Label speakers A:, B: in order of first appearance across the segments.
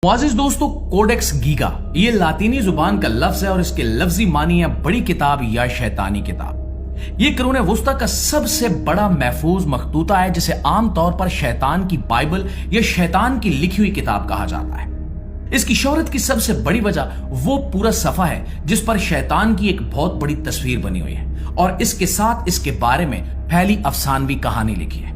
A: मुआज़िज़ दोस्तों, codex giga ये लातीनी जुबान का लफ्ज है और इसके लफ्जी मानी है बड़ी किताब या शैतानी किताब। ये कुरान वुस्ता का सबसे बड़ा महफूज मखतूता है जिसे आमतौर पर शैतान की बाइबल या शैतान की लिखी हुई किताब कहा जाता है। इसकी शोहरत की सबसे बड़ी वजह वो पूरा सफा है जिस पर शैतान की एक बहुत बड़ी तस्वीर बनी हुई है और इसके साथ इसके बारे में फैली अफसानवी कहानी लिखी है।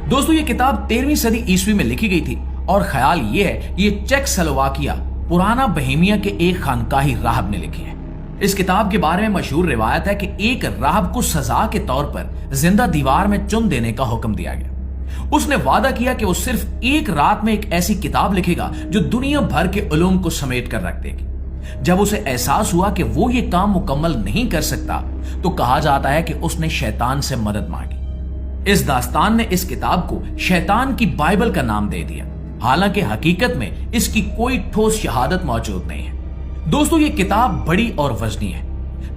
A: दोस्तों, ये किताब 13वीं सदी ईस्वी में लिखी गई थी और ख्याल ये है कि ये चेकोस्लोवाकिया पुराना बहेमिया के एक खानकाही राहब ने लिखी है। इस किताब के बारे में मशहूर रिवायत है कि एक राहब को सजा के तौर पर जिंदा दीवार में चुन देने का हुक्म दिया गया। उसने वादा किया कि वो सिर्फ एक रात में एक ऐसी किताब लिखेगा जो दुनिया भर के उलूम को समेट कर रख देगी। जब उसे एहसास हुआ कि वो ये काम मुकम्मल नहीं कर सकता तो कहा जाता है कि उसने शैतान से मदद मांगी। इस दास्तान ने इस किताब को शैतान की बाइबल का नाम दे दिया, हालांकि हकीकत में इसकी कोई ठोस शहादत मौजूद नहीं है। दोस्तों, ये किताब बड़ी और वजनी है,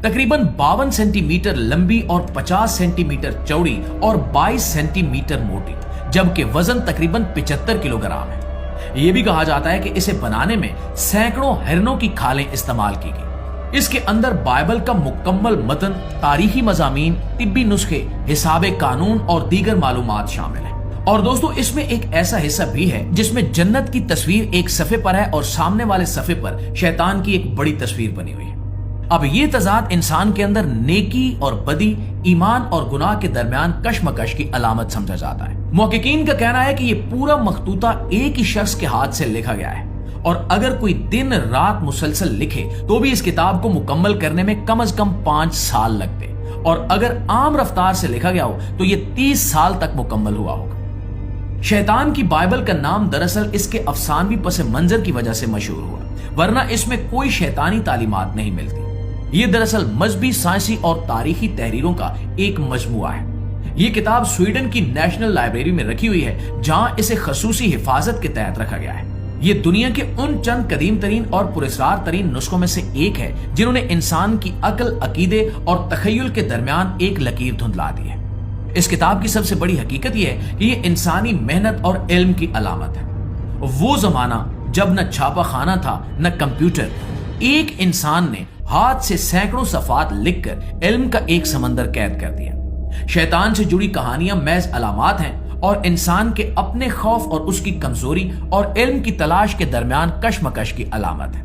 A: तकरीबन 52 सेंटीमीटर लंबी और 50 सेंटीमीटर चौड़ी और 22 सेंटीमीटर मोटी, जबकि वजन तकरीबन 75 किलोग्राम है। यह भी कहा जाता है कि इसे बनाने में सैकड़ों हिरनों की खालें इस्तेमाल की गई। इसके अंदर बाइबल का मुकम्मल मतन, तारीखी मज़ामीन, तिब्बी नुस्खे, हिसाबे कानून और दीगर मालूमात शामिल है। और दोस्तों, इसमें एक ऐसा हिस्सा भी है जिसमें जन्नत की तस्वीर एक सफ़े पर है और सामने वाले सफ़े पर शैतान की एक बड़ी तस्वीर बनी हुई है। अब ये तजाद इंसान के अंदर नेकी और बदी, ईमान और गुनाह के दरमियान कशमकश की अलामत समझा जाता है। मुहक्किकीन का कहना है कि ये पूरा मखतूता एक ही शख्स के हाथ से लिखा गया है और अगर कोई दिन रात मुसलसल लिखे तो भी इस किताब को मुकम्मल करने में कम से कम 5 साल लगते और अगर आम रफ्तार से लिखा गया हो तो ये 30 साल तक मुकम्मल हुआ होगा। शैतान की बाइबल का नाम दरअसल इसके अफसानवी पस मंजर की वजह से मशहूर हुआ, वरना इसमें कोई शैतानी तालीमात नहीं मिलती। ये दरअसल मजहबी, साइंसी और तारीखी तहरीरों का एक मजमुआ है। ये किताब स्वीडन की नेशनल लाइब्रेरी में रखी हुई है जहां इसे खसूसी हिफाजत के तहत रखा गया है। ये दुनिया के उन चंद कदीम तरीन और पुरस्कार तरीन नुस्खों में से एक है जिन्होंने इंसान की अक्ल, अकीदे और तखय्युल के दरमियान एक लकीर धुंधला दी है। इस किताब की सबसे बड़ी हकीकत यह है कि यह इंसानी मेहनत और इल्म की अलामत है। वो जमाना जब न छापा खाना था न कंप्यूटर, एक इंसान ने हाथ से सैकड़ों सफात लिखकर इल्म का एक समंदर कैद कर दिया। शैतान से जुड़ी कहानियां महज अलामात हैं और इंसान के अपने खौफ और उसकी कमजोरी और इल्म की तलाश के दरमियान कशमकश की अलामत है।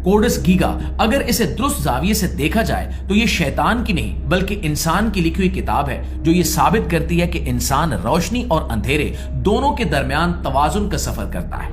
A: कोडेक्स गीगा अगर इसे दुरुस्त जाविये से देखा जाए तो ये शैतान की नहीं बल्कि इंसान की लिखी हुई किताब है जो ये साबित करती है कि इंसान रोशनी और अंधेरे दोनों के दरमियान तवाजुन का सफर करता है।